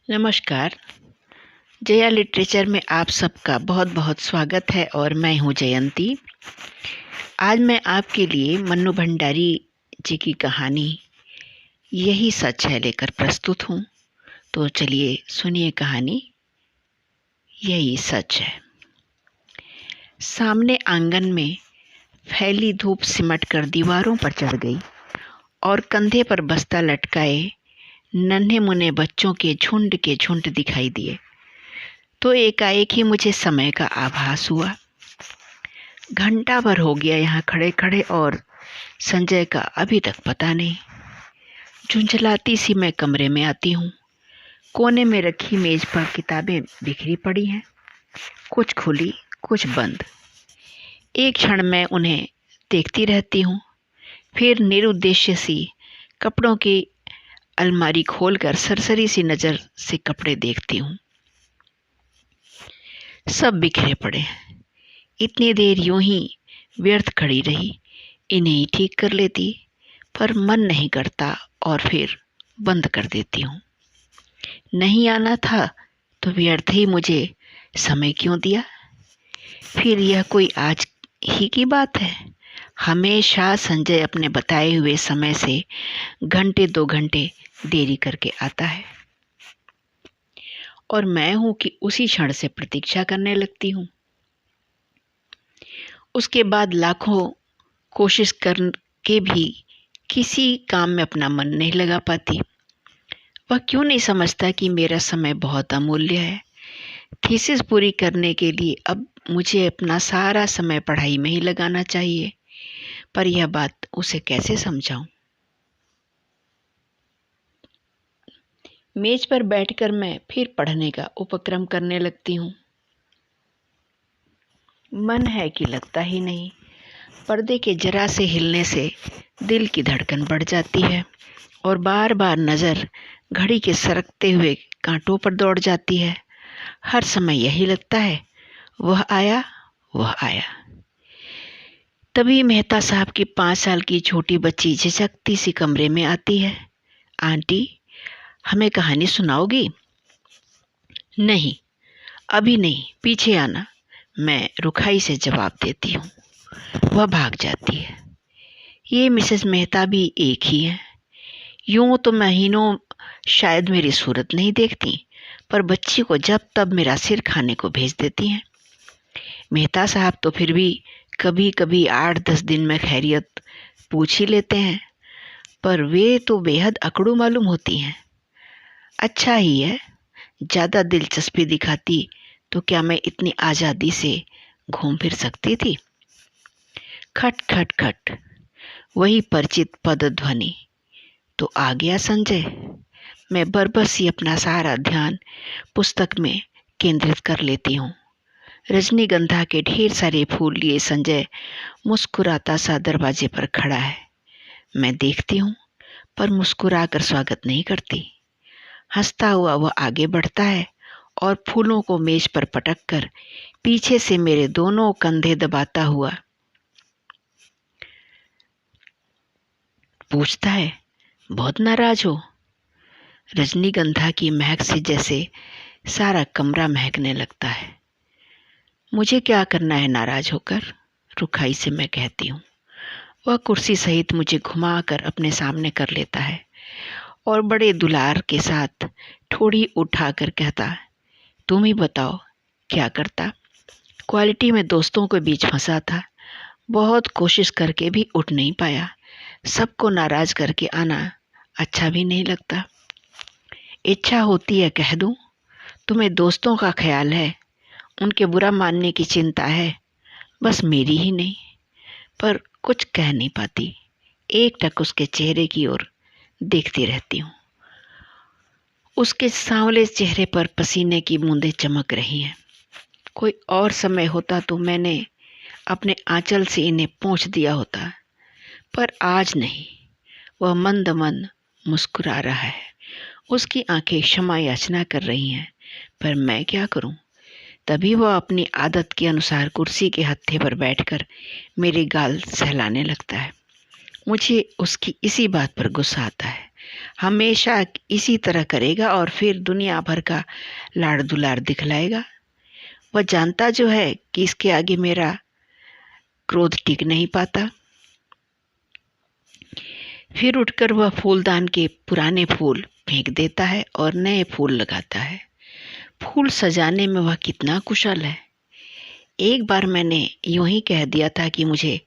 नमस्कार। जया लिटरेचर में आप सबका बहुत बहुत स्वागत है और मैं हूँ जयंती। आज मैं आपके लिए मन्नू भंडारी जी की कहानी यही सच है लेकर प्रस्तुत हूँ। तो चलिए सुनिए कहानी यही सच है। सामने आंगन में फैली धूप सिमट कर दीवारों पर चढ़ गई और कंधे पर बस्ता लटकाए नन्हे मुन्ने बच्चों के झुंड दिखाई दिए। तो एकाएक ही मुझे समय का आभास हुआ। घंटा भर हो गया यहाँ खड़े खड़े और संजय का अभी तक पता नहीं। झुंझलाती सी मैं कमरे में आती हूँ। कोने में रखी मेज पर किताबें बिखरी पड़ी हैं, कुछ खुली कुछ बंद। एक क्षण मैं उन्हें देखती रहती हूँ, फिर निरुद्देश्य सी कपड़ों की अलमारी खोलकर सरसरी सी नज़र से कपड़े देखती हूँ। सब बिखरे पड़े हैं। इतनी देर यूं ही व्यर्थ खड़ी रही, इन्हें ही ठीक कर लेती, पर मन नहीं करता और फिर बंद कर देती हूँ। नहीं आना था तो व्यर्थ ही मुझे समय क्यों दिया। फिर यह कोई आज ही की बात है। हमेशा संजय अपने बताए हुए समय से घंटे 2 घंटे देरी करके आता है और मैं हूं कि उसी क्षण से प्रतीक्षा करने लगती हूँ। उसके बाद लाखों कोशिश करके भी किसी काम में अपना मन नहीं लगा पाती। वह क्यों नहीं समझता कि मेरा समय बहुत अमूल्य है। थीसिस पूरी करने के लिए अब मुझे अपना सारा समय पढ़ाई में ही लगाना चाहिए, पर यह बात उसे कैसे समझाऊं। मेज पर बैठकर मैं फिर पढ़ने का उपक्रम करने लगती हूँ। मन है कि लगता ही नहीं। पर्दे के जरा से हिलने से दिल की धड़कन बढ़ जाती है और बार बार नज़र घड़ी के सरकते हुए कांटों पर दौड़ जाती है। हर समय यही लगता है, वह आया वह आया। तभी मेहता साहब की 5 साल की छोटी बच्ची झिझकती सी कमरे में आती है। आंटी, हमें कहानी सुनाओगी? नहीं, अभी नहीं, पीछे आना, मैं रुखाई से जवाब देती हूँ। वह भाग जाती है। ये मिसेस मेहता भी एक ही हैं। यूं तो महीनों शायद मेरी सूरत नहीं देखती, पर बच्ची को जब तब मेरा सिर खाने को भेज देती हैं। मेहता साहब तो फिर भी कभी कभी 8-10 दिन में खैरियत पूछ ही लेते हैं, पर वे तो बेहद अकड़ू मालूम होती हैं। अच्छा ही है, ज़्यादा दिलचस्पी दिखाती तो क्या मैं इतनी आज़ादी से घूम फिर सकती थी। खट खट खट, वही परिचित पदध्वनि। तो आ गया संजय। मैं बरबस ही अपना सारा ध्यान पुस्तक में केंद्रित कर लेती हूँ। रजनीगंधा के ढेर सारे फूल लिए संजय मुस्कुराता सा दरवाजे पर खड़ा है। मैं देखती हूँ, पर मुस्कुराकर स्वागत नहीं करती। हंसता हुआ वह आगे बढ़ता है और फूलों को मेज पर पटक कर पीछे से मेरे दोनों कंधे दबाता हुआ पूछता है, बहुत नाराज हो? रजनीगंधा की महक से जैसे सारा कमरा महकने लगता है। मुझे क्या करना है नाराज होकर, रुखाई से मैं कहती हूँ। वह कुर्सी सहित मुझे घुमाकर अपने सामने कर लेता है और बड़े दुलार के साथ ठोड़ी उठाकर कहता है, तुम ही बताओ क्या करता। क्वालिटी में दोस्तों के बीच फंसा था, बहुत कोशिश करके भी उठ नहीं पाया। सबको नाराज करके आना अच्छा भी नहीं लगता। इच्छा होती है कह दूं, तुम्हें दोस्तों का ख्याल है, उनके बुरा मानने की चिंता है, बस मेरी ही नहीं। पर कुछ कह नहीं पाती, एकटक उसके चेहरे की ओर देखती रहती हूँ। उसके सांवले चेहरे पर पसीने की बूंदें चमक रही हैं। कोई और समय होता तो मैंने अपने आंचल से इन्हें पोंछ दिया होता, पर आज नहीं। वह मंद मंद मुस्कुरा रहा है। उसकी आंखें क्षमा याचना कर रही हैं, पर मैं क्या करूं। तभी वह अपनी आदत के अनुसार कुर्सी के हत्थे पर बैठकर मेरे गाल सहलाने लगता है। मुझे उसकी इसी बात पर गुस्सा आता है। हमेशा इसी तरह करेगा और फिर दुनिया भर का लाड़ दुलार दिखलाएगा। वह जानता जो है कि इसके आगे मेरा क्रोध टिक नहीं पाता। फिर उठकर वह फूलदान के पुराने फूल फेंक देता है और नए फूल लगाता है। फूल सजाने में वह कितना कुशल है। एक बार मैंने यूं ही कह दिया था कि मुझे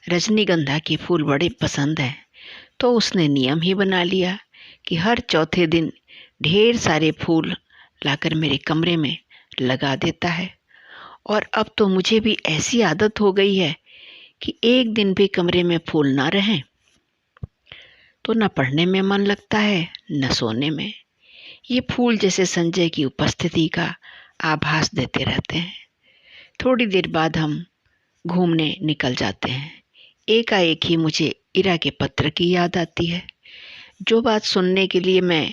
रजनीगंधा के फूल बड़े पसंद हैं, तो उसने नियम ही बना लिया कि हर चौथे दिन ढेर सारे फूल लाकर मेरे कमरे में लगा देता है। और अब तो मुझे भी ऐसी आदत हो गई है कि एक दिन भी कमरे में फूल ना रहें तो न पढ़ने में मन लगता है न सोने में। ये फूल जैसे संजय की उपस्थिति का आभास देते रहते हैं। थोड़ी देर बाद हम घूमने निकल जाते हैं। एकाएक ही मुझे इरा के पत्र की याद आती है। जो बात सुनने के लिए मैं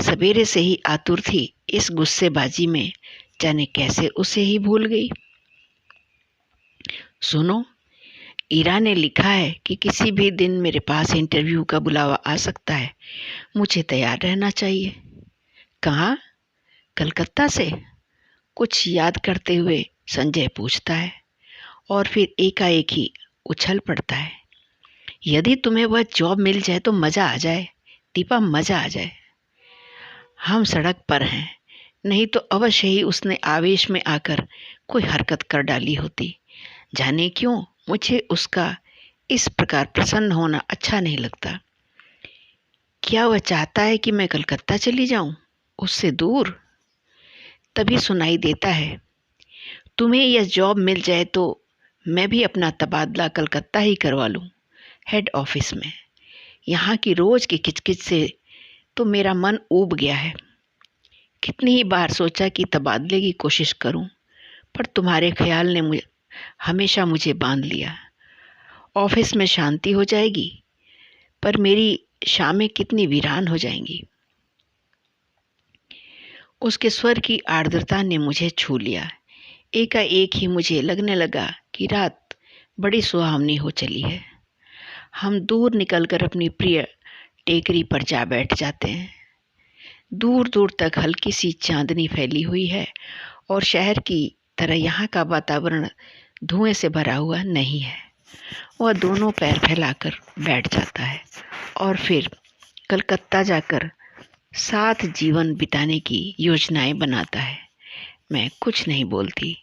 सवेरे से ही आतुर थी, इस गुस्सेबाजी में जाने कैसे उसे ही भूल गई। सुनो, इरा ने लिखा है कि किसी भी दिन मेरे पास इंटरव्यू का बुलावा आ सकता है। मुझे तैयार रहना चाहिए। कहाँ? कलकत्ता से? कुछ याद करते हुए संजय पूछता है और फिर एकाएक ही उछल पड़ता है। यदि तुम्हें वह जॉब मिल जाए तो मज़ा आ जाए दीपा, मज़ा आ जाए। हम सड़क पर हैं, नहीं तो अवश्य ही उसने आवेश में आकर कोई हरकत कर डाली होती। जाने क्यों मुझे उसका इस प्रकार प्रसन्न होना अच्छा नहीं लगता। क्या वह चाहता है कि मैं कलकत्ता चली जाऊं, उससे दूर? तभी सुनाई देता है, तुम्हें यह जॉब मिल जाए तो मैं भी अपना तबादला कलकत्ता ही करवा लूं, हेड ऑफिस में। यहाँ की रोज की किचकिच से तो मेरा मन ऊब गया है। कितनी ही बार सोचा कि तबादले की कोशिश करूं, पर तुम्हारे ख्याल ने हमेशा मुझे बांध लिया। ऑफिस में शांति हो जाएगी, पर मेरी शामें कितनी वीरान हो जाएंगी। उसके स्वर की आर्द्रता ने मुझे छू लिया। एकाएक ही मुझे लगने लगा कि रात बड़ी सुहावनी हो चली है। हम दूर निकलकर अपनी प्रिय टेकरी पर जा बैठ जाते हैं। दूर दूर तक हल्की सी चांदनी फैली हुई है और शहर की तरह यहाँ का वातावरण धुएं से भरा हुआ नहीं है। वह दोनों पैर फैलाकर बैठ जाता है और फिर कलकत्ता जाकर साथ जीवन बिताने की योजनाएं बनाता है। मैं कुछ नहीं बोलती,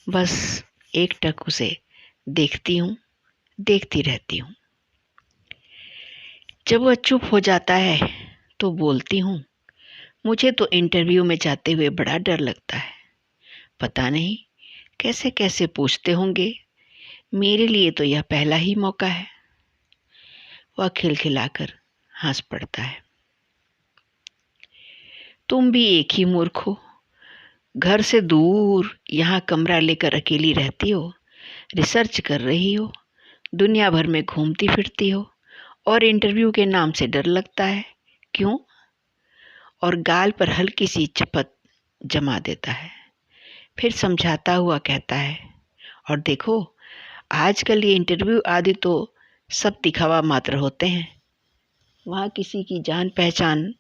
बस एकटक उसे देखती हूँ, देखती रहती हूँ। जब वह चुप हो जाता है तो बोलती हूँ, मुझे तो इंटरव्यू में जाते हुए बड़ा डर लगता है। पता नहीं कैसे कैसे पूछते होंगे। मेरे लिए तो यह पहला ही मौका है। वह खिलखिलाकर हंस पड़ता है। तुम भी एक ही मूर्ख हो। घर से दूर यहाँ कमरा लेकर अकेली रहती हो, रिसर्च कर रही हो, दुनिया भर में घूमती फिरती हो और इंटरव्यू के नाम से डर लगता है। क्यों? और गाल पर हल्की सी चपत जमा देता है। फिर समझाता हुआ कहता है, और देखो, आजकल ये इंटरव्यू आदि तो सब दिखावा मात्र होते हैं। वहाँ किसी की जान पहचान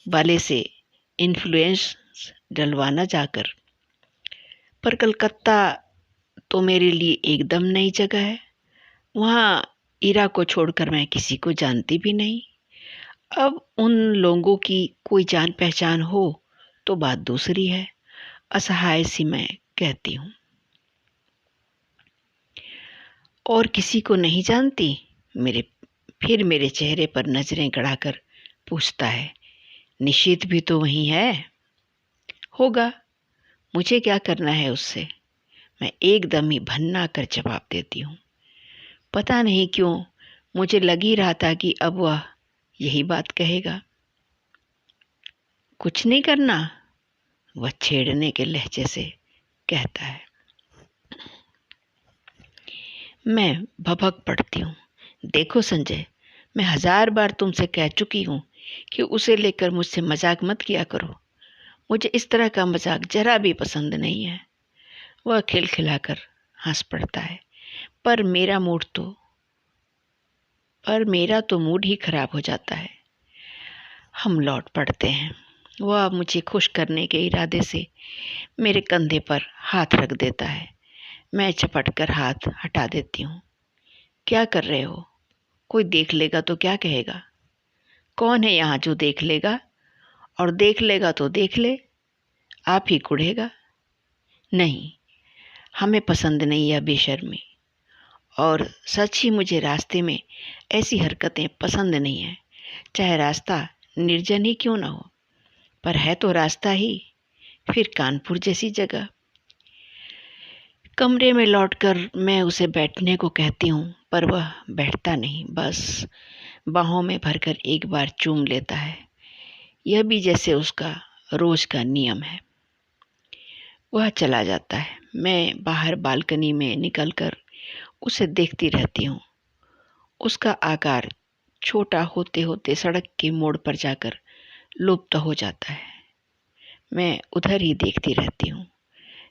वाले से इन्फ्लुएंस डलवाना जाकर। पर कलकत्ता तो मेरे लिए एकदम नई जगह है। वहाँ इरा को छोड़कर मैं किसी को जानती भी नहीं। अब उन लोगों की कोई जान पहचान हो तो बात दूसरी है। असहाय सी मैं कहती हूँ। और किसी को नहीं जानती? फिर मेरे चेहरे पर नजरें गड़ाकर पूछता है, निशित भी तो वहीं है। होगा, मुझे क्या करना है उससे? मैं एकदम ही भन्ना कर जवाब देती हूँ। पता नहीं क्यों मुझे लग ही रहा था कि अब वह यही बात कहेगा। कुछ नहीं करना, वह छेड़ने के लहजे से कहता है। मैं भभक पड़ती हूँ। देखो संजय, मैं 1000 बार तुमसे कह चुकी हूँ कि उसे लेकर मुझसे मजाक मत किया करो। मुझे इस तरह का मजाक जरा भी पसंद नहीं है। वह खिलखिलाकर हंस पड़ता है। पर मेरा तो मूड ही खराब हो जाता है। हम लौट पड़ते हैं। वह मुझे खुश करने के इरादे से मेरे कंधे पर हाथ रख देता है। मैं झपट कर हाथ हटा देती हूँ। क्या कर रहे हो? कोई देख लेगा तो क्या कहेगा? कौन है यहाँ जो देख लेगा? और देख लेगा तो देख ले, आप ही कुढ़ेगा। नहीं, हमें पसंद नहीं यह बेशर्मी, और सच ही मुझे रास्ते में ऐसी हरकतें पसंद नहीं है, चाहे रास्ता निर्जन ही क्यों ना हो। पर है तो रास्ता ही, फिर कानपुर जैसी जगह। कमरे में लौटकर मैं उसे बैठने को कहती हूँ, पर वह बैठता नहीं, बस बाहों में भरकर एक बार चूम लेता है। यह भी जैसे उसका रोज का नियम है। वह चला जाता है। मैं बाहर बालकनी में निकलकर उसे देखती रहती हूँ। उसका आकार छोटा होते होते सड़क के मोड़ पर जाकर लुप्त हो जाता है। मैं उधर ही देखती रहती हूँ,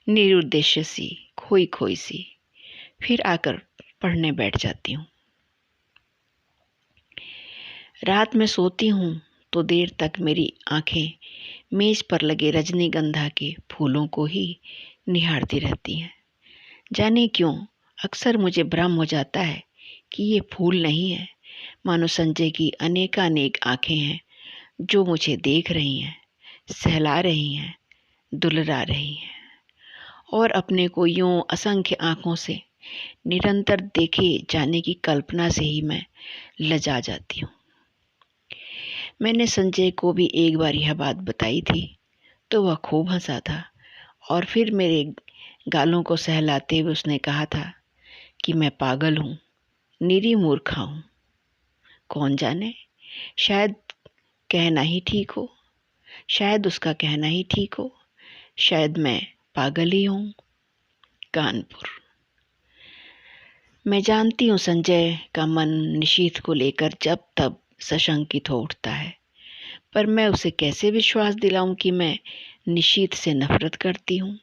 निरुद्देश्य सी, खोई खोई सी। फिर आकर पढ़ने बैठ जाती हूँ। रात में सोती हूँ तो देर तक मेरी आंखें मेज पर लगे रजनीगंधा के फूलों को ही निहारती रहती हैं। जाने क्यों अक्सर मुझे भ्रम हो जाता है कि ये फूल नहीं है, मानो संजय की अनेकानेक आंखें हैं जो मुझे देख रही हैं, सहला रही हैं, दुलरा रही हैं, और अपने को यूं असंख्य आंखों से निरंतर देखे जाने की कल्पना से ही मैं लजा जाती हूँ। मैंने संजय को भी एक बार यह बात बताई थी तो वह खूब हंसा था, और फिर मेरे गालों को सहलाते हुए उसने कहा था कि मैं पागल हूँ, निरी मूर्खा हूँ। कौन जाने, शायद कहना ही ठीक हो, शायद उसका कहना ही ठीक हो, शायद मैं पागल ही हूँ। कानपुर। मैं जानती हूँ संजय का मन निशीथ को लेकर जब तब सशंकित हो उठता है, पर मैं उसे कैसे विश्वास दिलाऊं कि मैं निशीथ से नफरत करती हूँ।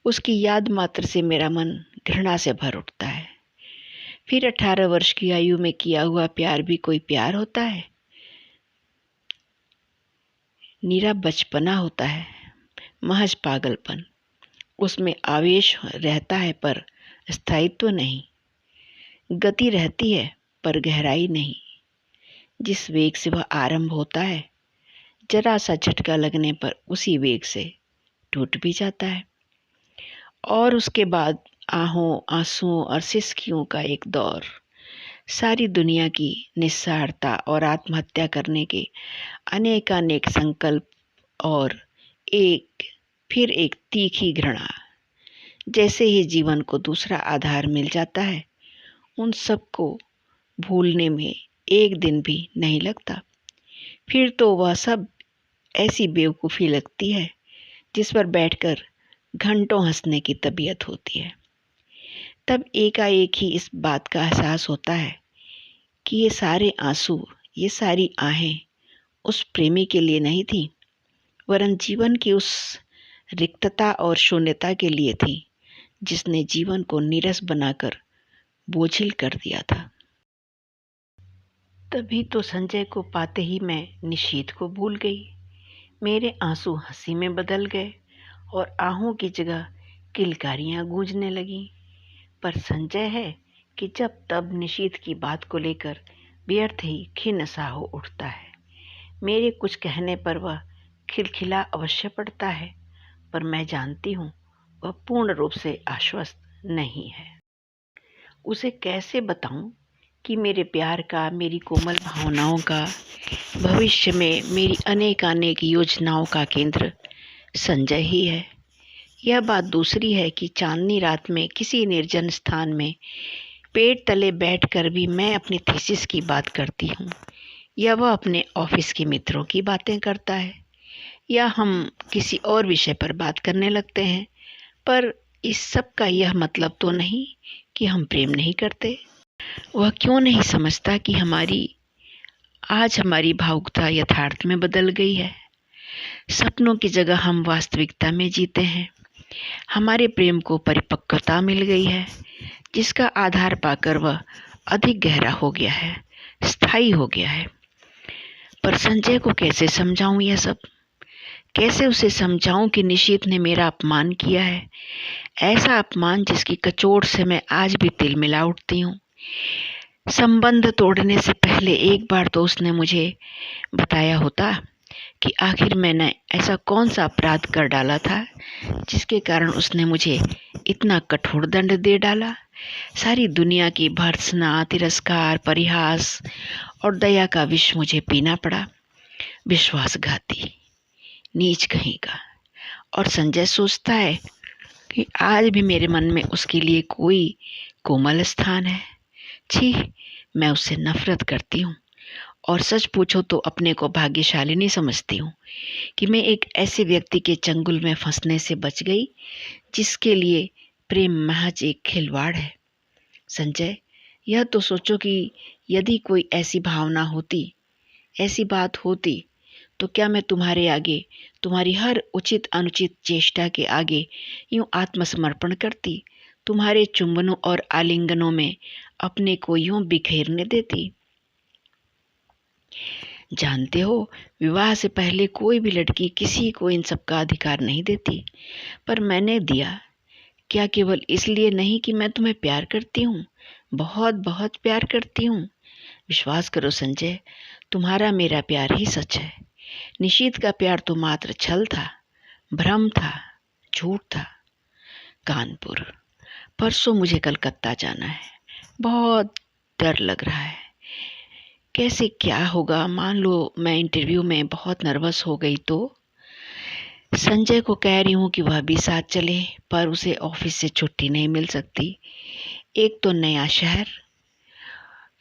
उसकी याद मात्र से मेरा मन घृणा से भर उठता है। फिर 18 वर्ष की आयु में किया हुआ प्यार भी कोई प्यार होता है? नीरा बचपना होता है, महज पागलपन। उसमें आवेश रहता है पर स्थायित्व नहीं, गति रहती है पर गहराई नहीं। जिस वेग से वह आरंभ होता है, जरा सा झटका लगने पर उसी वेग से टूट भी जाता है, और उसके बाद आहों, आंसुओं और सिसकियों का एक दौर, सारी दुनिया की निस्सारता और आत्महत्या करने के अनेकानेक संकल्प, और एक फिर एक तीखी घृणा। जैसे ही जीवन को दूसरा आधार मिल जाता है, उन सबको भूलने में एक दिन भी नहीं लगता। फिर तो वह सब ऐसी बेवकूफ़ी लगती है जिस पर बैठकर घंटों हंसने की तबीयत होती है। तब एकाएक ही इस बात का एहसास होता है कि ये सारे आंसू, ये सारी आहें उस प्रेमी के लिए नहीं थी, वरन जीवन की उस रिक्तता और शून्यता के लिए थी जिसने जीवन को नीरस बनाकर बोझिल कर दिया था। तभी तो संजय को पाते ही मैं निशीथ को भूल गई। मेरे आंसू हंसी में बदल गए और आहों की जगह किलकारियां गूंजने लगीं। पर संजय है कि जब तब निशीथ की बात को लेकर व्यर्थ ही खिन्न सा हो उठता है। मेरे कुछ कहने पर वह खिलखिला अवश्य पड़ता है, पर मैं जानती हूँ वह पूर्ण रूप से आश्वस्त नहीं है। उसे कैसे बताऊं कि मेरे प्यार का, मेरी कोमल भावनाओं का, भविष्य में मेरी अनेकानेक योजनाओं का केंद्र संजय ही है। यह बात दूसरी है कि चांदनी रात में किसी निर्जन स्थान में पेड़ तले बैठकर भी मैं अपनी थीसिस की बात करती हूँ, या वह अपने ऑफिस के मित्रों की बातें करता है, या हम किसी और विषय पर बात करने लगते हैं। पर इस सब का यह मतलब तो नहीं कि हम प्रेम नहीं करते। वह क्यों नहीं समझता कि आज हमारी भावुकता यथार्थ में बदल गई है। सपनों की जगह हम वास्तविकता में जीते हैं। हमारे प्रेम को परिपक्वता मिल गई है, जिसका आधार पाकर वह अधिक गहरा हो गया है, स्थायी हो गया है। पर संजय को कैसे समझाऊं यह सब? कैसे उसे समझाऊं कि निशीथ ने मेरा अपमान किया है, ऐसा अपमान जिसकी कचोट से मैं आज भी तिल मिला उठती हूँ। संबंध तोड़ने से पहले एक बार तो उसने मुझे बताया होता कि आखिर मैंने ऐसा कौन सा अपराध कर डाला था जिसके कारण उसने मुझे इतना कठोर दंड दे डाला। सारी दुनिया की भर्त्सना, तिरस्कार, परिहास और दया का विष मुझे पीना पड़ा। विश्वासघाती, नीच कहीं का। और संजय सोचता है कि आज भी मेरे मन में उसके लिए कोई कोमल स्थान है। छी, मैं उससे नफरत करती हूँ और सच पूछो तो अपने को भाग्यशालिनी समझती हूँ कि मैं एक ऐसे व्यक्ति के चंगुल में फंसने से बच गई जिसके लिए प्रेम महज एक खिलवाड़ है। संजय, यह तो सोचो कि यदि कोई ऐसी भावना होती, ऐसी बात होती, तो क्या मैं तुम्हारे आगे, तुम्हारी हर उचित अनुचित चेष्टा के आगे यूं आत्मसमर्पण करती, तुम्हारे चुंबनों और आलिंगनों में अपने को यूं बिखेरने देती? जानते हो, विवाह से पहले कोई भी लड़की किसी को इन सब का अधिकार नहीं देती, पर मैंने दिया। क्या केवल इसलिए नहीं कि मैं तुम्हें प्यार करती हूँ, बहुत बहुत प्यार करती हूँ। विश्वास करो संजय, तुम्हारा मेरा प्यार ही सच है। निशीथ का प्यार तो मात्र छल था, भ्रम था, झूठ था। कानपुर, परसों मुझे कलकत्ता जाना है। बहुत डर लग रहा है। कैसे क्या होगा, मान लो मैं इंटरव्यू में बहुत नर्वस हो गई तो? संजय को कह रही हूँ कि वह भी साथ चले, पर उसे ऑफिस से छुट्टी नहीं मिल सकती। एक तो नया शहर,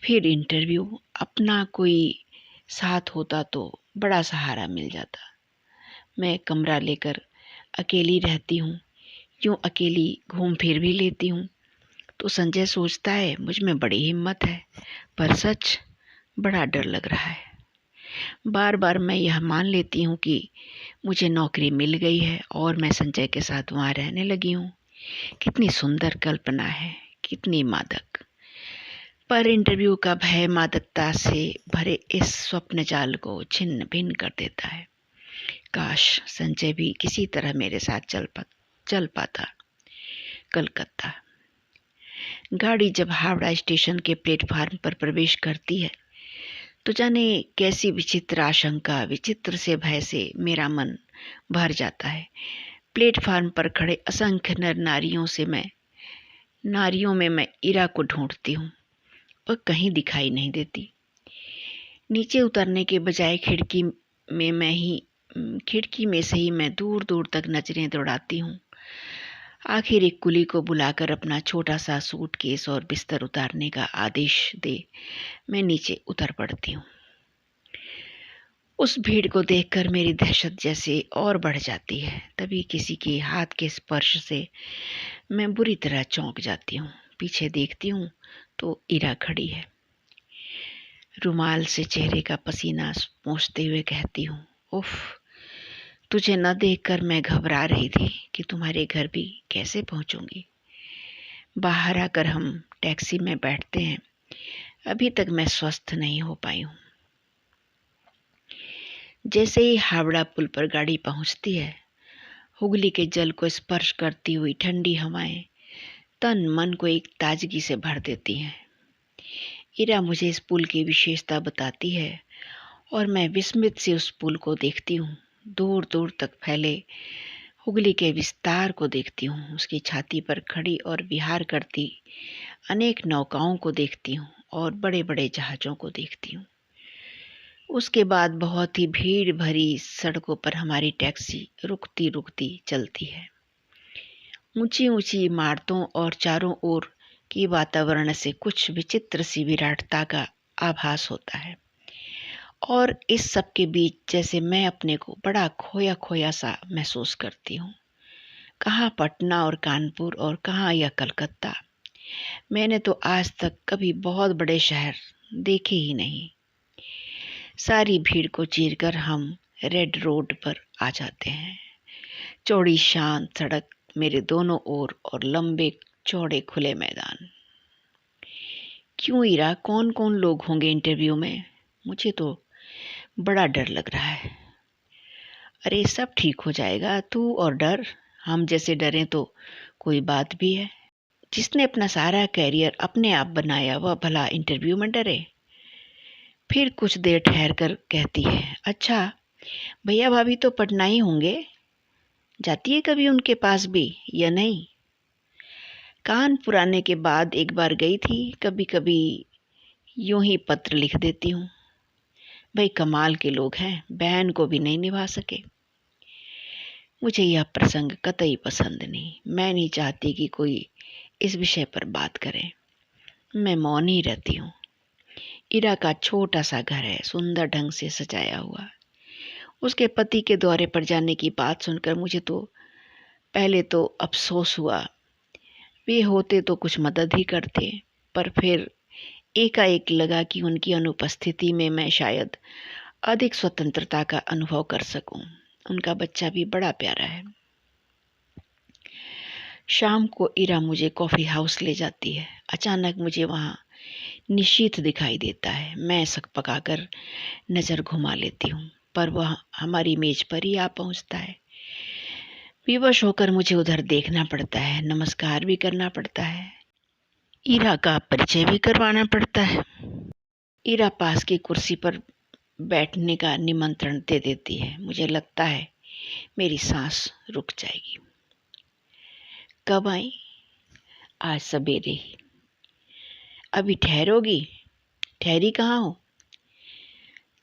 फिर इंटरव्यू। अपना कोई साथ होता तो बड़ा सहारा मिल जाता। मैं कमरा लेकर अकेली रहती हूँ, यूँ अकेली घूम फिर भी लेती हूँ। तो संजय सोचता है मुझ में बड़ी हिम्मत है, पर सच बड़ा डर लग रहा है। बार बार मैं यह मान लेती हूँ कि मुझे नौकरी मिल गई है और मैं संजय के साथ वहाँ रहने लगी हूँ। कितनी सुंदर कल्पना है, कितनी मादक। पर इंटरव्यू का भय मादकता से भरे इस स्वप्न जाल को छिन्न भिन्न कर देता है। काश संजय भी किसी तरह मेरे साथ चल पाता। कलकत्ता। गाड़ी जब हावड़ा स्टेशन के प्लेटफार्म पर प्रवेश करती है तो जाने कैसी विचित्र आशंका, विचित्र से भय से मेरा मन भर जाता है। प्लेटफार्म पर खड़े असंख्य नर नारियों में मैं इरा को ढूंढती हूँ, वह कहीं दिखाई नहीं देती। नीचे उतरने के बजाय खिड़की में से ही मैं दूर दूर तक नजरें दौड़ाती हूँ। आखिर एक कुली को बुलाकर अपना छोटा सा सूटकेस और बिस्तर उतारने का आदेश दे मैं नीचे उतर पड़ती हूँ। उस भीड़ को देखकर मेरी दहशत जैसे और बढ़ जाती है। तभी किसी के हाथ के स्पर्श से मैं बुरी तरह चौंक जाती हूँ। पीछे देखती हूँ तो इरा खड़ी है। रुमाल से चेहरे का पसीना पोंछते हुए कहती हूँ, उफ, तुझे न देखकर मैं घबरा रही थी कि तुम्हारे घर भी कैसे पहुंचूंगी। बाहर आकर हम टैक्सी में बैठते हैं। अभी तक मैं स्वस्थ नहीं हो पाई हूँ। जैसे ही हावड़ा पुल पर गाड़ी पहुंचती है, हुगली के जल को स्पर्श करती हुई ठंडी हवाएं तन मन को एक ताजगी से भर देती हैं। इरा मुझे इस पुल की विशेषता बताती है और मैं विस्मित से उस पुल को देखती हूँ। दूर दूर तक फैले हुगली के विस्तार को देखती हूँ। उसकी छाती पर खड़ी और विहार करती अनेक नौकाओं को देखती हूँ और बड़े बड़े जहाज़ों को देखती हूँ। उसके बाद बहुत ही भीड़ भरी सड़कों पर हमारी टैक्सी रुकती रुकती चलती है। ऊंची ऊंची इमारतों और चारों ओर की वातावरण से कुछ विचित्र सी विराटता का आभास होता है और इस सब के बीच जैसे मैं अपने को बड़ा खोया खोया सा महसूस करती हूँ। कहाँ पटना और कानपुर और कहाँ यह कलकत्ता। मैंने तो आज तक कभी बहुत बड़े शहर देखे ही नहीं। सारी भीड़ को चीरकर हम रेड रोड पर आ जाते हैं। चौड़ी शांत सड़क मेरे दोनों ओर और लंबे चौड़े खुले मैदान। क्यों इरा, कौन कौन लोग होंगे इंटरव्यू में? मुझे तो बड़ा डर लग रहा है। अरे सब ठीक हो जाएगा, तू और डर, हम जैसे डरें तो कोई बात भी है। जिसने अपना सारा कैरियर अपने आप बनाया वह भला इंटरव्यू में डरे। फिर कुछ देर ठहर कर कहती है, अच्छा भैया भाभी तो पटना ही होंगे, जाती है कभी उनके पास भी या नहीं? कान पुराने के बाद एक बार गई थी, कभी कभी यूं ही पत्र लिख देती हूँ। भाई कमाल के लोग हैं, बहन को भी नहीं निभा सके। मुझे यह प्रसंग कतई पसंद नहीं। मैं नहीं चाहती कि कोई इस विषय पर बात करे। मैं मौन ही रहती हूँ। इरा का छोटा सा घर है, सुंदर ढंग से सजाया हुआ। उसके पति के दौरे पर जाने की बात सुनकर मुझे तो पहले तो अफसोस हुआ, वे होते तो कुछ मदद ही करते, पर फिर एकाएक लगा कि उनकी अनुपस्थिति में मैं शायद अधिक स्वतंत्रता का अनुभव कर सकूं। उनका बच्चा भी बड़ा प्यारा है। शाम को इरा मुझे कॉफ़ी हाउस ले जाती है। अचानक मुझे वहाँ निशीथ दिखाई देता है। मैं सकपकाकर नज़र घुमा लेती हूँ, पर वह हमारी मेज पर ही आ पहुँचता है। विवश होकर मुझे उधर देखना पड़ता है, नमस्कार भी करना पड़ता है, इरा का परिचय भी करवाना पड़ता है। इरा पास की कुर्सी पर बैठने का निमंत्रण दे देती है। मुझे लगता है मेरी सांस रुक जाएगी। कब आई? आज सवेरे ही। अभी ठहरोगी? ठहरी कहाँ हो?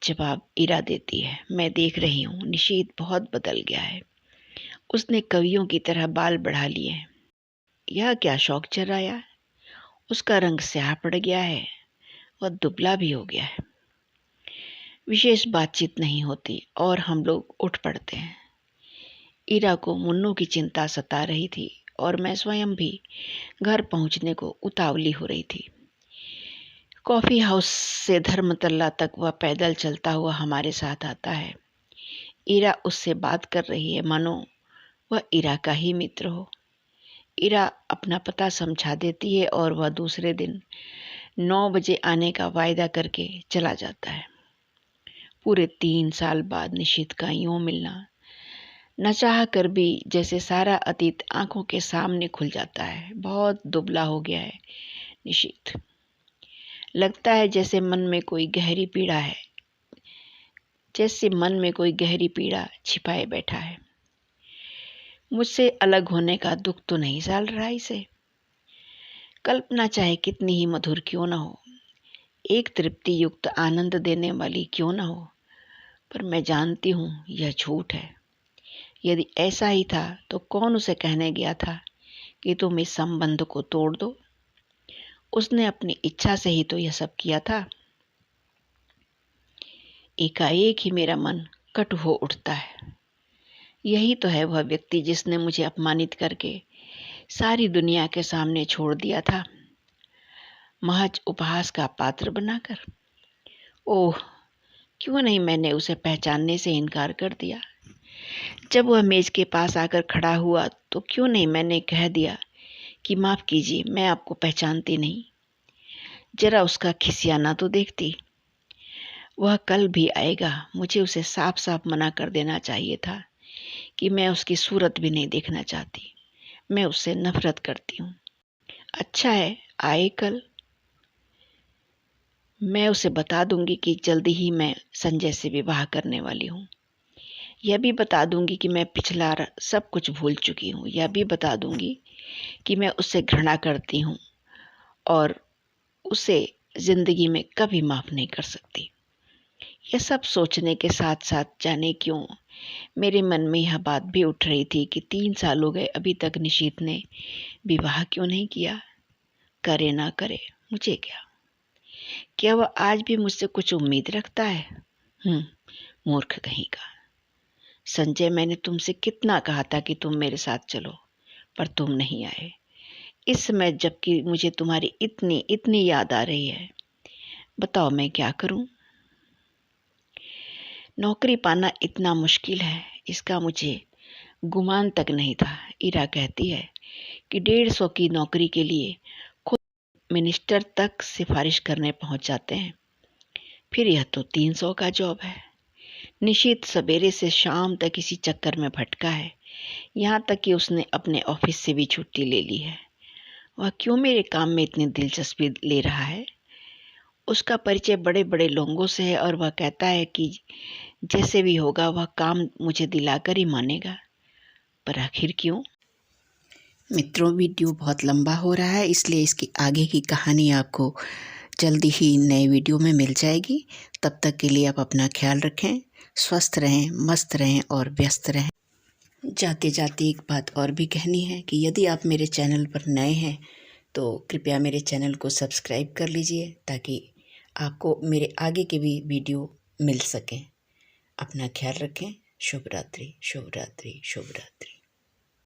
जवाब इरा देती है, मैं देख रही हूँ निशीथ बहुत बदल गया है। उसने कवियों की तरह बाल बढ़ा लिए हैं। यह क्या शौक चढ़ाया? उसका रंग स्याह पड़ गया है, वह दुबला भी हो गया है। विशेष बातचीत नहीं होती और हम लोग उठ पड़ते हैं। इरा को मुन्नू की चिंता सता रही थी और मैं स्वयं भी घर पहुंचने को उतावली हो रही थी। कॉफ़ी हाउस से धर्मतल्ला तक वह पैदल चलता हुआ हमारे साथ आता है। इरा उससे बात कर रही है मानो वह इरा का ही मित्र हो। इरा अपना पता समझा देती है और वह दूसरे दिन 9 बजे आने का वायदा करके चला जाता है। पूरे 3 साल बाद निशीथ का यूं मिलना, न चाह कर भी जैसे सारा अतीत आंखों के सामने खुल जाता है। बहुत दुबला हो गया है निशीथ। लगता है जैसे मन में कोई गहरी पीड़ा छिपाए बैठा है। मुझसे अलग होने का दुख तो नहीं साल रहा इसे। कल्पना चाहे कितनी ही मधुर क्यों न हो, एक तृप्ति युक्त आनंद देने वाली क्यों न हो, पर मैं जानती हूँ यह झूठ है। यदि ऐसा ही था तो कौन उसे कहने गया था कि तुम इस संबंध को तोड़ दो? उसने अपनी इच्छा से ही तो यह सब किया था। एकाएक ही मेरा मन कटु हो उठता है। यही तो है वह व्यक्ति जिसने मुझे अपमानित करके सारी दुनिया के सामने छोड़ दिया था, महज उपहास का पात्र बनाकर। ओह, क्यों नहीं मैंने उसे पहचानने से इनकार कर दिया? जब वह मेज के पास आकर खड़ा हुआ तो क्यों नहीं मैंने कह दिया कि माफ़ कीजिए, मैं आपको पहचानती नहीं। जरा उसका खिसियाना तो देखती। वह कल भी आएगा, मुझे उसे साफ साफ मना कर देना चाहिए था कि मैं उसकी सूरत भी नहीं देखना चाहती। मैं उससे नफरत करती हूँ। अच्छा है, आए कल। मैं उसे बता दूंगी कि जल्दी ही मैं संजय से विवाह करने वाली हूँ। यह भी बता दूंगी कि मैं पिछला सब कुछ भूल चुकी हूँ। यह भी बता दूंगी कि मैं उससे घृणा करती हूँ और उसे जिंदगी में कभी माफ़ नहीं कर सकती। यह सब सोचने के साथ साथ जाने क्यों मेरे मन में यह बात भी उठ रही थी कि 3 साल हो गए, अभी तक निशीथ ने विवाह क्यों नहीं किया? करे ना करे, मुझे क्या वह आज भी मुझसे कुछ उम्मीद रखता है? मूर्ख कहीं का। संजय, मैंने तुमसे कितना कहा था कि तुम मेरे साथ चलो, पर तुम नहीं आए। इस समय जबकि मुझे तुम्हारी इतनी इतनी याद आ रही है, बताओ मैं क्या करूं? नौकरी पाना इतना मुश्किल है, इसका मुझे गुमान तक नहीं था। इरा कहती है कि 150 की नौकरी के लिए खुद मिनिस्टर तक सिफारिश करने पहुंच जाते हैं। फिर यह तो 300 का जॉब है। निशित सवेरे से शाम तक इसी चक्कर में भटका है, यहाँ तक कि उसने अपने ऑफिस से भी छुट्टी ले ली है। वह क्यों मेरे काम में इतनी दिलचस्पी ले रहा है? उसका परिचय बड़े बड़े लोगों से है और वह कहता है कि जैसे भी होगा वह काम मुझे दिलाकर ही मानेगा। पर आखिर क्यों? मित्रों, वीडियो बहुत लंबा हो रहा है, इसलिए इसकी आगे की कहानी आपको जल्दी ही नए वीडियो में मिल जाएगी। तब तक के लिए आप अपना ख्याल रखें, स्वस्थ रहें, मस्त रहें और व्यस्त रहें। जाते जाते एक बात और भी कहनी है कि यदि आप मेरे चैनल पर नए हैं तो कृपया मेरे चैनल को सब्सक्राइब कर लीजिए, ताकि आपको मेरे आगे के भी वीडियो मिल सकें। अपना ख्याल रखें। शुभ रात्रि, शुभ रात्रि, शुभ रात्रि।